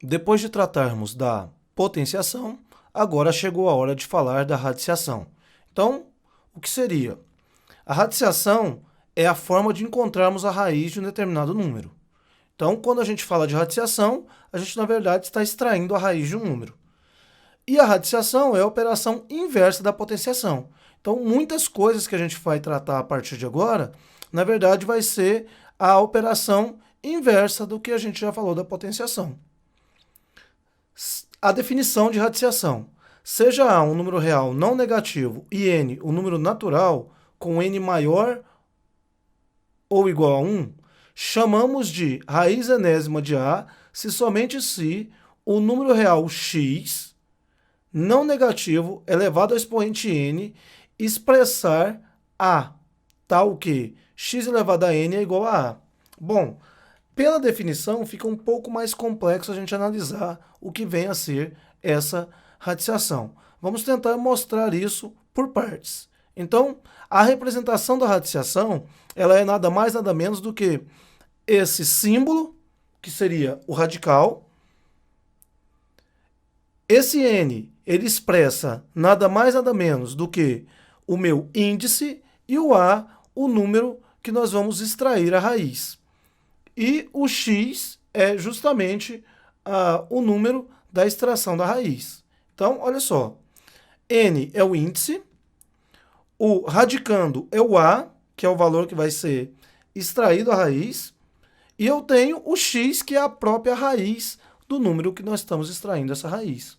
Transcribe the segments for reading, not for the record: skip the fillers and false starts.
Depois de tratarmos da potenciação, agora chegou a hora de falar da radiciação. Então, o que seria? A radiciação é a forma de encontrarmos a raiz de um determinado número. Então, quando a gente fala de radiciação, a gente, na verdade, está extraindo a raiz de um número. E a radiciação é a operação inversa da potenciação. Então, muitas coisas que a gente vai tratar a partir de agora, na verdade, vai ser a operação inversa do que a gente já falou da potenciação. A definição de radiciação. Seja A um número real não negativo e N um número natural, com N maior ou igual a 1, chamamos de raiz enésima de A se somente se o número real x, não negativo, elevado ao expoente N, expressar A, tal que x elevado a N é igual a A. Bom, pela definição, fica um pouco mais complexo a gente analisar o que vem a ser essa radiciação. Vamos tentar mostrar isso por partes. Então, a representação da radiciação, ela é nada mais nada menos do que esse símbolo, que seria o radical. Esse n, ele expressa nada mais nada menos do que o meu índice e o a, o número que nós vamos extrair a raiz. E o x é justamente o número da extração da raiz. Então, olha só. N é o índice, o radicando é o a, que é o valor que vai ser extraído a raiz, e eu tenho o x, que é a própria raiz do número que nós estamos extraindo essa raiz.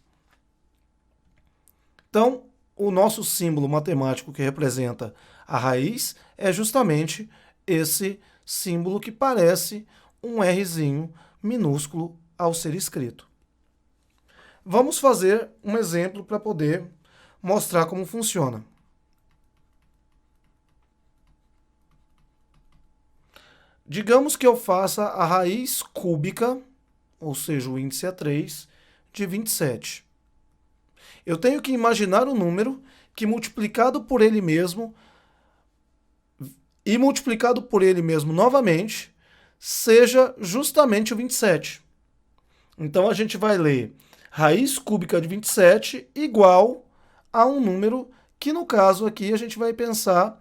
Então, o nosso símbolo matemático que representa a raiz é justamente esse símbolo que parece um Rzinho minúsculo ao ser escrito. Vamos fazer um exemplo para poder mostrar como funciona. Digamos que eu faça a raiz cúbica, ou seja, o índice é 3, de 27. Eu tenho que imaginar um número que multiplicado por ele mesmo e multiplicado por ele mesmo novamente, seja justamente o 27. Então, a gente vai ler raiz cúbica de 27 igual a um número que, no caso aqui, a gente vai pensar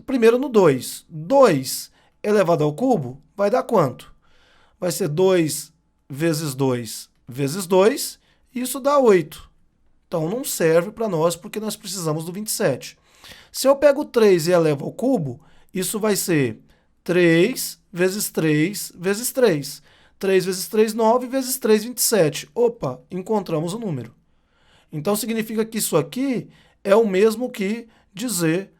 primeiro no 2. 2 elevado ao cubo vai dar quanto? Vai ser 2 vezes 2 vezes 2, e isso dá 8. Então, não serve para nós porque nós precisamos do 27. Se eu pego 3 e elevo ao cubo, isso vai ser 3 vezes 3 vezes 3. 3 vezes 3, 9, vezes 3, 27. Opa, encontramos o número. Então, significa que isso aqui é o mesmo que dizer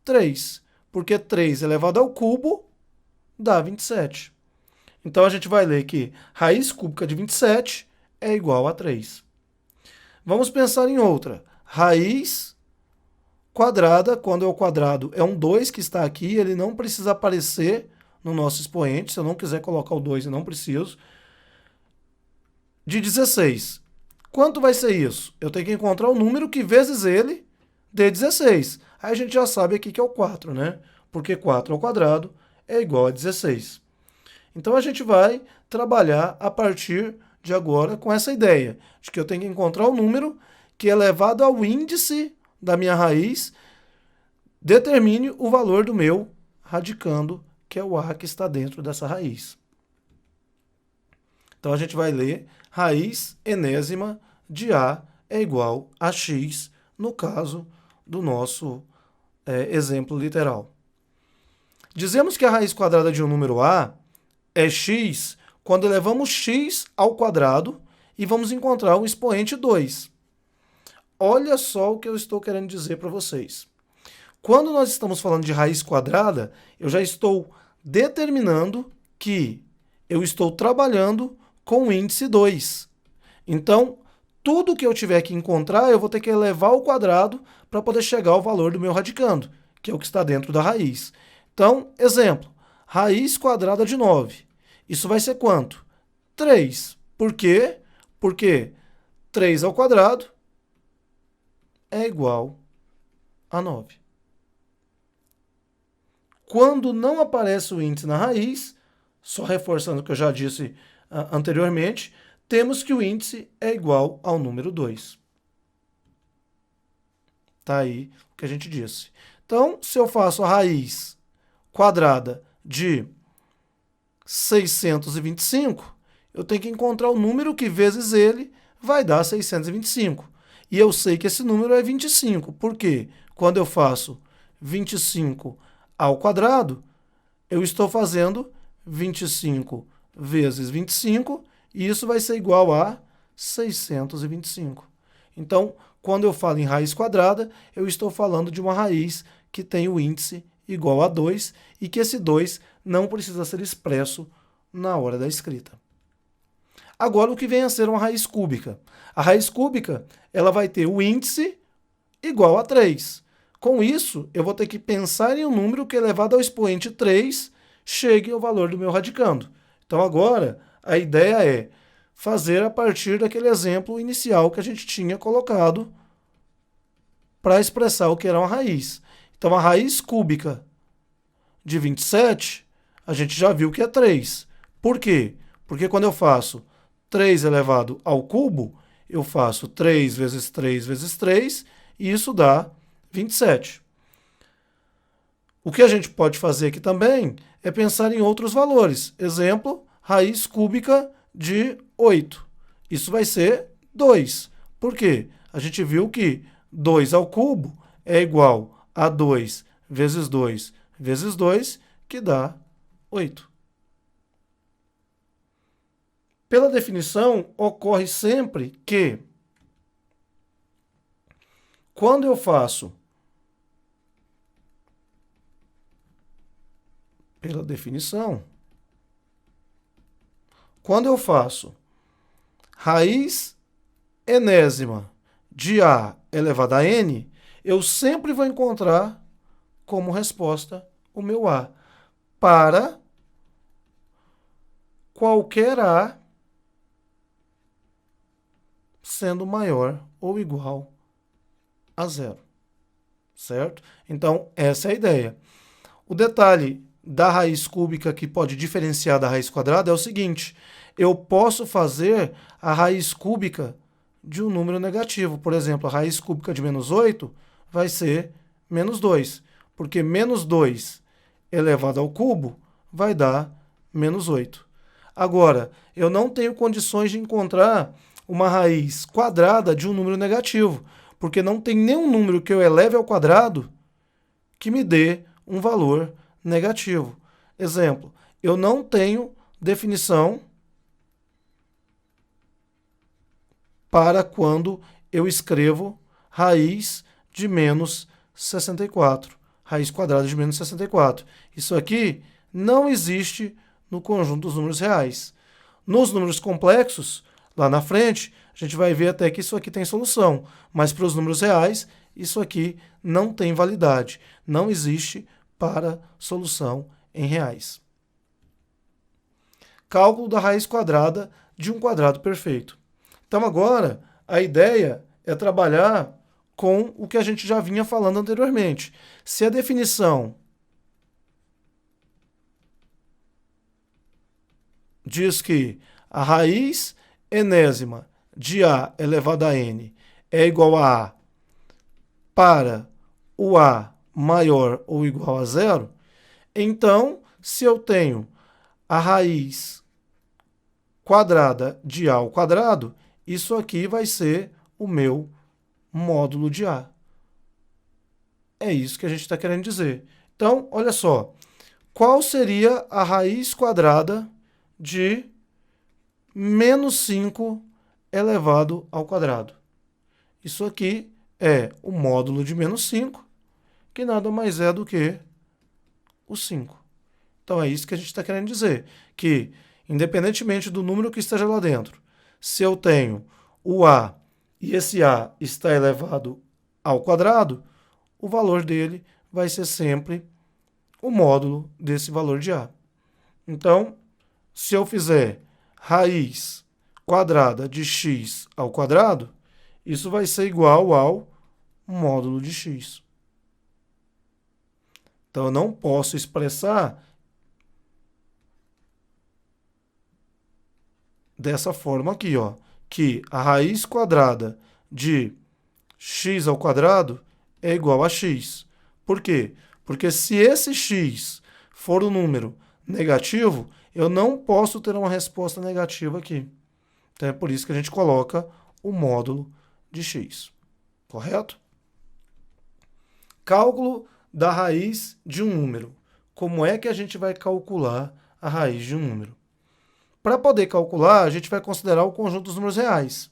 3, porque 3 elevado ao cubo dá 27. Então, a gente vai ler que raiz cúbica de 27 é igual a 3. Vamos pensar em outra. Raiz quadrada, quando é o quadrado, é um 2 que está aqui, ele não precisa aparecer no nosso expoente. Se eu não quiser colocar o 2, eu não preciso. De 16. Quanto vai ser isso? Eu tenho que encontrar o número que vezes ele dê 16. Aí a gente já sabe aqui que é o 4, né? Porque 4 ao quadrado é igual a 16. Então a gente vai trabalhar a partir de agora com essa ideia de que eu tenho que encontrar o número que, elevado ao índice da minha raiz, determine o valor do meu radicando, que é o a que está dentro dessa raiz. Então a gente vai ler raiz enésima de a é igual a x, no caso do nosso exemplo literal. Dizemos que a raiz quadrada de um número a é x quando elevamos x ao quadrado e vamos encontrar o expoente 2. Olha só o que eu estou querendo dizer para vocês. Quando nós estamos falando de raiz quadrada, eu já estou determinando que eu estou trabalhando com o índice 2. Então, tudo que eu tiver que encontrar, eu vou ter que elevar ao quadrado para poder chegar ao valor do meu radicando, que é o que está dentro da raiz. Então, exemplo, raiz quadrada de 9. Isso vai ser quanto? 3. Por quê? Porque 3 ao quadrado é igual a 9. Quando não aparece o índice na raiz, só reforçando o que eu já disse anteriormente, temos que o índice é igual ao número 2. Tá aí o que a gente disse. Então, se eu faço a raiz quadrada de 625, eu tenho que encontrar o número que vezes ele vai dar 625. E eu sei que esse número é 25. Por quê? Quando eu faço 25 ao quadrado, eu estou fazendo 25 vezes 25, e isso vai ser igual a 625. Então, quando eu falo em raiz quadrada, eu estou falando de uma raiz que tem o índice igual a 2 e que esse 2 não precisa ser expresso na hora da escrita. Agora, o que vem a ser uma raiz cúbica? A raiz cúbica, ela vai ter o índice igual a 3. Com isso, eu vou ter que pensar em um número que, elevado ao expoente 3, chegue ao valor do meu radicando. Então, agora, a ideia é fazer a partir daquele exemplo inicial que a gente tinha colocado para expressar o que era uma raiz. Então, a raiz cúbica de 27, a gente já viu que é 3. Por quê? Porque quando eu faço 3 elevado ao cubo, eu faço 3 vezes 3 vezes 3, e isso dá 27. O que a gente pode fazer aqui também é pensar em outros valores. Exemplo, raiz cúbica de 8. Isso vai ser 2. Por quê? A gente viu que 2 ao cubo é igual a 2 vezes 2 vezes 2, que dá 8. Pela definição, ocorre sempre que, quando eu faço, pela definição, quando eu faço raiz enésima de A elevado a N, eu sempre vou encontrar como resposta o meu A para qualquer A sendo maior ou igual a zero, certo? Então, essa é a ideia. O detalhe da raiz cúbica que pode diferenciar da raiz quadrada é o seguinte: eu posso fazer a raiz cúbica de um número negativo. Por exemplo, a raiz cúbica de menos 8 vai ser menos 2, porque menos 2 elevado ao cubo vai dar menos 8. Agora, eu não tenho condições de encontrar uma raiz quadrada de um número negativo, porque não tem nenhum número que eu eleve ao quadrado que me dê um valor negativo. Exemplo, eu não tenho definição para quando eu escrevo raiz de menos 64, raiz quadrada de menos 64. Isso aqui não existe no conjunto dos números reais. Nos números complexos, lá na frente, a gente vai ver até que isso aqui tem solução, mas para os números reais, isso aqui não tem validade, não existe para solução em reais. Cálculo da raiz quadrada de um quadrado perfeito. Então agora a ideia é trabalhar com o que a gente já vinha falando anteriormente. Se a definição diz que a raiz enésima de A elevado a N é igual a A para o A maior ou igual a zero, então, se eu tenho a raiz quadrada de A ao quadrado, isso aqui vai ser o meu módulo de A. É isso que a gente está querendo dizer. Então, olha só. Qual seria a raiz quadrada de menos 5 elevado ao quadrado? Isso aqui é o módulo de menos 5, que nada mais é do que o 5. Então é isso que a gente está querendo dizer, que independentemente do número que esteja lá dentro, se eu tenho o A e esse A está elevado ao quadrado, o valor dele vai ser sempre o módulo desse valor de A. Então, se eu fizer raiz quadrada de x ao quadrado, isso vai ser igual ao módulo de x. Então, eu não posso expressar dessa forma aqui, ó, que a raiz quadrada de x ao quadrado é igual a x. Por quê? Porque se esse x for um número negativo, eu não posso ter uma resposta negativa aqui. Então é por isso que a gente coloca o módulo de x. Correto? Cálculo da raiz de um número. Como é que a gente vai calcular a raiz de um número? Para poder calcular, a gente vai considerar o conjunto dos números reais.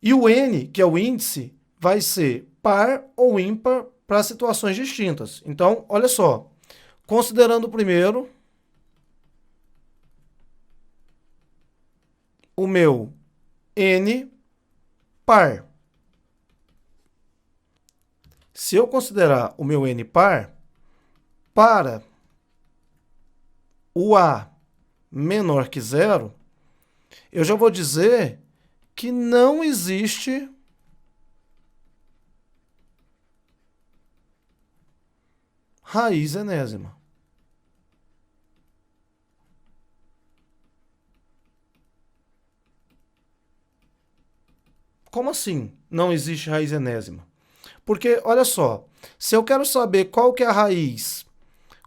E o n, que é o índice, vai ser par ou ímpar para situações distintas. Então, olha só. Considerando primeiro o meu n par. Se eu considerar o meu n par, para o a menor que zero, eu já vou dizer que não existe raiz enésima. Como assim não existe raiz enésima? Porque, olha só, se eu quero saber qual que é a raiz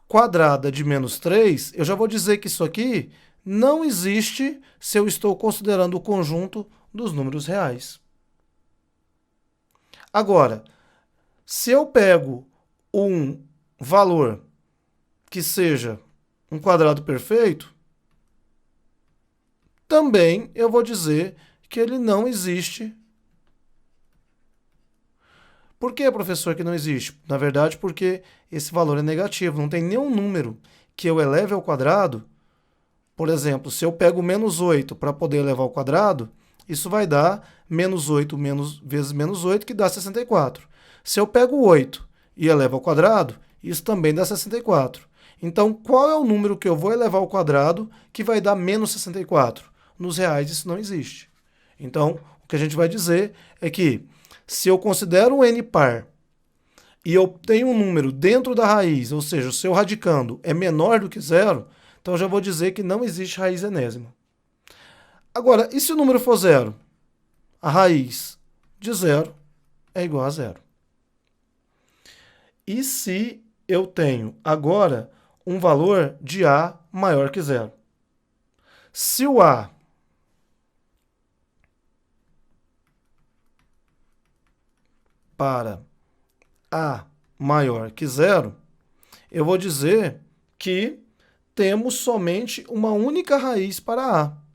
quadrada de menos 3, eu já vou dizer que isso aqui não existe se eu estou considerando o conjunto dos números reais. Agora, se eu pego um valor que seja um quadrado perfeito, também eu vou dizer que ele não existe. Por que, professor, que não existe? Na verdade, porque esse valor é negativo. Não tem nenhum número que eu eleve ao quadrado. Por exemplo, se eu pego menos 8 para poder elevar ao quadrado, isso vai dar menos 8 vezes menos 8, que dá 64. Se eu pego 8 e elevo ao quadrado, isso também dá 64. Então, qual é o número que eu vou elevar ao quadrado que vai dar menos 64? Nos reais, isso não existe. Então, o que a gente vai dizer é que se eu considero um n par e eu tenho um número dentro da raiz, ou seja, o seu radicando é menor do que zero, então eu já vou dizer que não existe raiz enésima. Agora, e se o número for zero? A raiz de zero é igual a zero. E se eu tenho agora um valor de a maior que zero? Se o a para a maior que zero, eu vou dizer que temos somente uma única raiz para a.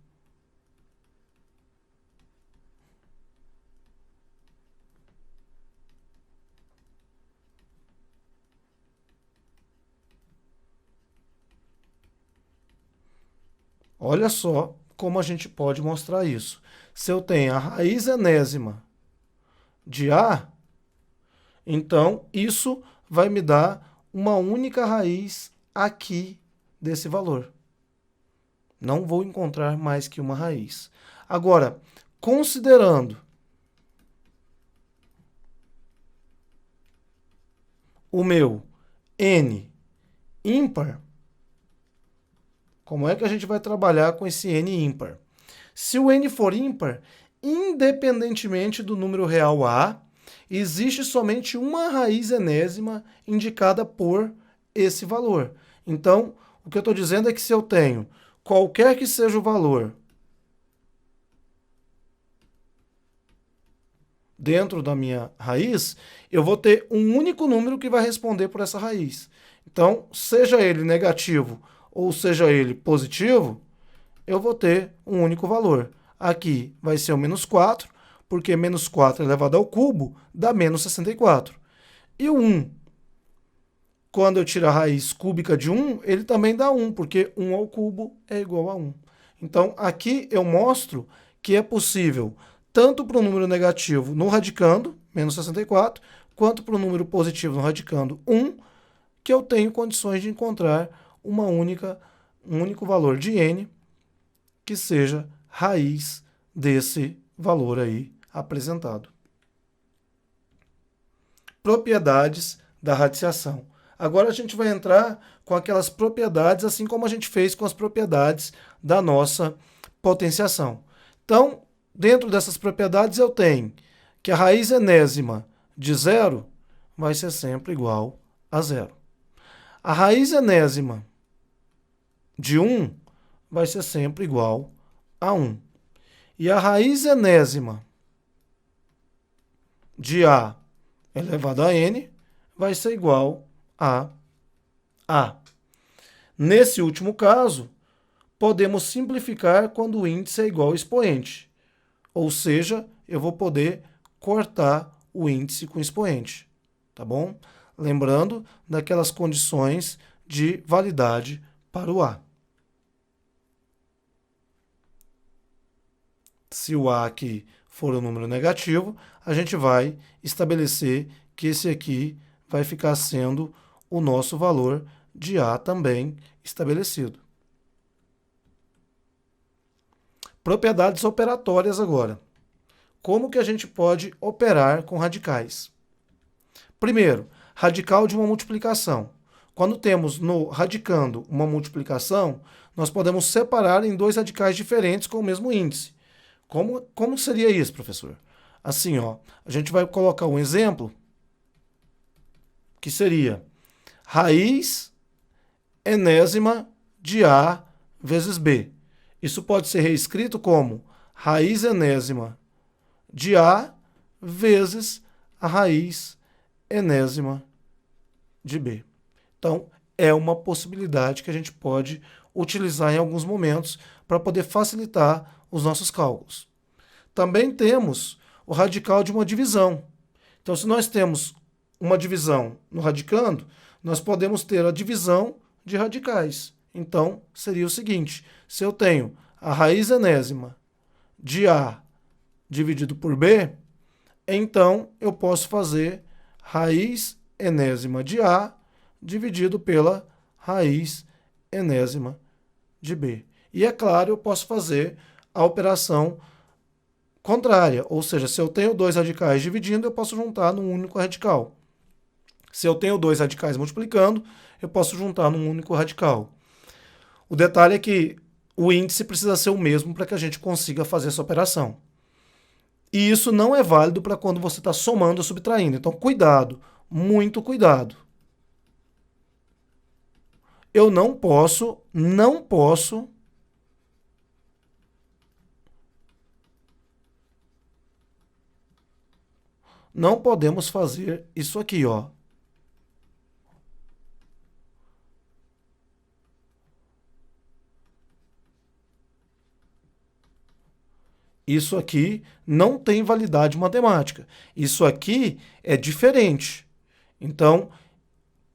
Olha só como a gente pode mostrar isso. Se eu tenho a raiz enésima de a, então isso vai me dar uma única raiz aqui desse valor. Não vou encontrar mais que uma raiz. Agora, considerando o meu n ímpar, como é que a gente vai trabalhar com esse n ímpar? Se o n for ímpar, independentemente do número real a, existe somente uma raiz enésima indicada por esse valor. Então, o que eu estou dizendo é que se eu tenho qualquer que seja o valor dentro da minha raiz, eu vou ter um único número que vai responder por essa raiz. Então, seja ele negativo ou seja ele positivo, eu vou ter um único valor. Aqui vai ser o menos 4, porque menos 4 elevado ao cubo dá menos 64. E o 1, quando eu tiro a raiz cúbica de 1, ele também dá 1, porque 1 ao cubo é igual a 1. Então, aqui eu mostro que é possível, tanto para o número negativo no radicando, menos 64, quanto para o número positivo no radicando 1, que eu tenho condições de encontrar um único valor de n que seja raiz desse valor aí apresentado. Propriedades da radiciação. Agora a gente vai entrar com aquelas propriedades, assim como a gente fez com as propriedades da nossa potenciação. Então, dentro dessas propriedades eu tenho que a raiz enésima de 0 vai ser sempre igual a 0. A raiz enésima de 1 vai ser sempre igual a 1. E a raiz enésima de A elevado a N vai ser igual a A. Nesse último caso, podemos simplificar quando o índice é igual ao expoente. Ou seja, eu vou poder cortar o índice com o expoente. Tá bom? Lembrando daquelas condições de validade para o A. Se o A aqui for um número negativo, a gente vai estabelecer que esse aqui vai ficar sendo o nosso valor de A também estabelecido. Propriedades operatórias agora. Como que a gente pode operar com radicais? Primeiro, radical de uma multiplicação. Quando temos no radicando uma multiplicação, nós podemos separar em dois radicais diferentes com o mesmo índice. Como seria isso, professor? Assim, ó, a gente vai colocar um exemplo que seria raiz enésima de A vezes B. Isso pode ser reescrito como raiz enésima de A vezes a raiz enésima de B. Então, é uma possibilidade que a gente pode utilizar em alguns momentos para poder facilitar os nossos cálculos. Também temos o radical de uma divisão. Então, se nós temos uma divisão no radicando, nós podemos ter a divisão de radicais. Então, seria o seguinte, se eu tenho a raiz enésima de A dividido por B, então eu posso fazer raiz enésima de A dividido pela raiz enésima de B. E é claro, eu posso fazer a operação contrária, ou seja, se eu tenho dois radicais dividindo, eu posso juntar num único radical. Se eu tenho dois radicais multiplicando, eu posso juntar num único radical. O detalhe é que o índice precisa ser o mesmo para que a gente consiga fazer essa operação. E isso não é válido para quando você está somando ou subtraindo. Então, cuidado, muito cuidado. Eu não podemos fazer isso aqui, ó. Isso aqui não tem validade matemática. Isso aqui é diferente. Então,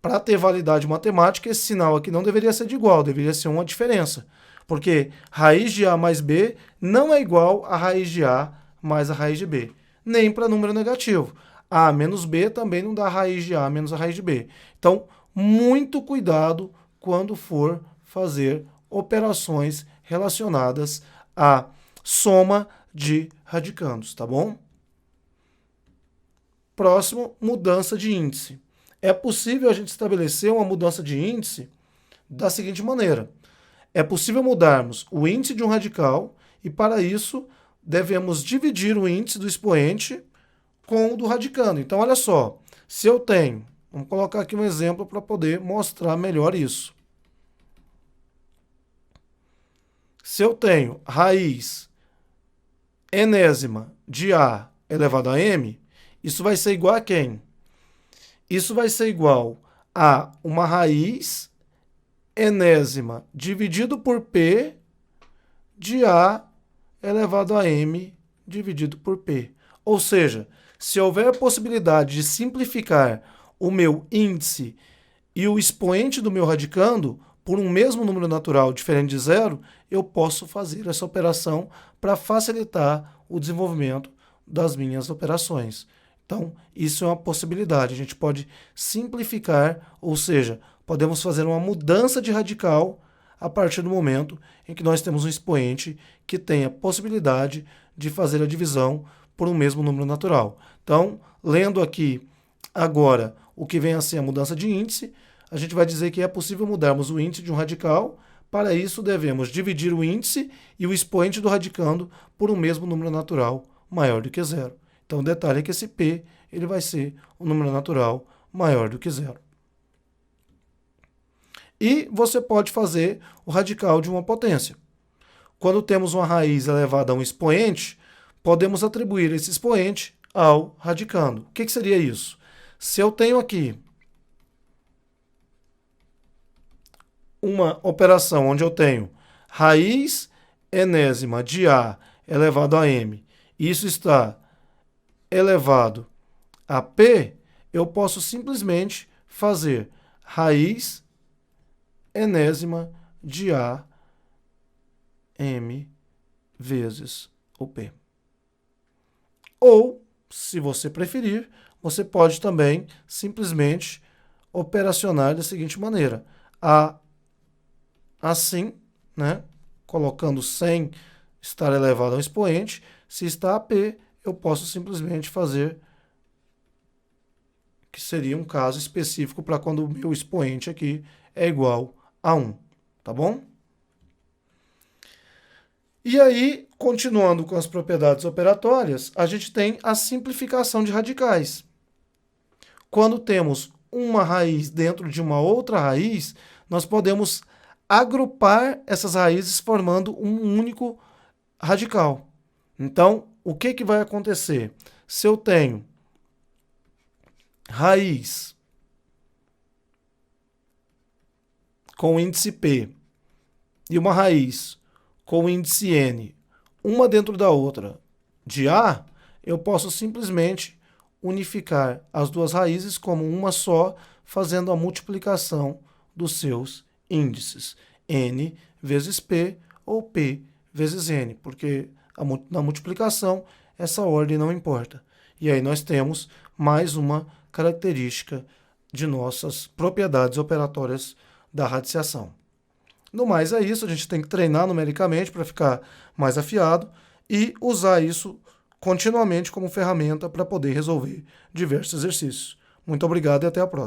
para ter validade matemática, esse sinal aqui não deveria ser de igual, deveria ser uma diferença. Porque raiz de A mais B não é igual a raiz de A mais a raiz de B. Nem para número negativo. A menos B também não dá raiz de A menos a raiz de B. Então, muito cuidado quando for fazer operações relacionadas à soma de radicandos, tá bom? Próximo, mudança de índice. É possível a gente estabelecer uma mudança de índice da seguinte maneira. É possível mudarmos o índice de um radical e, para isso, devemos dividir o índice do expoente com o do radicando. Então, olha só, se eu tenho, vamos colocar aqui um exemplo para poder mostrar melhor isso. Se eu tenho raiz enésima de A elevado a M, isso vai ser igual a quem? Isso vai ser igual a uma raiz enésima dividido por P de A elevado a M dividido por P. Ou seja, se houver possibilidade de simplificar o meu índice e o expoente do meu radicando por um mesmo número natural diferente de zero, eu posso fazer essa operação para facilitar o desenvolvimento das minhas operações. Então, isso é uma possibilidade. A gente pode simplificar, ou seja, podemos fazer uma mudança de radical a partir do momento em que nós temos um expoente que tenha possibilidade de fazer a divisão por um mesmo número natural. Então, lendo aqui agora o que vem a ser a mudança de índice, a gente vai dizer que é possível mudarmos o índice de um radical Para isso, devemos dividir o índice e o expoente do radicando por um mesmo número natural maior do que zero. Então, o detalhe é que esse P ele vai ser um número natural maior do que zero. E você pode fazer o radical de uma potência. Quando temos uma raiz elevada a um expoente, podemos atribuir esse expoente ao radicando. O que seria isso? Se eu tenho aqui uma operação onde eu tenho raiz enésima de A elevado a M, e isso está elevado a P, eu posso simplesmente fazer raiz enésima de A M vezes o P. Ou, se você preferir, você pode também simplesmente operacionar da seguinte maneira. Assim, né, colocando sem estar elevado ao expoente, se está a P, eu posso simplesmente fazer, que seria um caso específico para quando o meu expoente aqui é igual a 1, tá bom? E aí, continuando com as propriedades operatórias, a gente tem a simplificação de radicais. Quando temos uma raiz dentro de uma outra raiz, nós podemos agrupar essas raízes formando um único radical. Então, o que vai acontecer? Se eu tenho raiz com índice P e uma raiz com índice N, uma dentro da outra, de A, eu posso simplesmente unificar as duas raízes como uma só, fazendo a multiplicação dos seus índices, N vezes P ou P vezes N, porque na multiplicação essa ordem não importa. E aí nós temos mais uma característica de nossas propriedades operatórias da radiciação. No mais é isso, a gente tem que treinar numericamente para ficar mais afiado e usar isso continuamente como ferramenta para poder resolver diversos exercícios. Muito obrigado e até a próxima.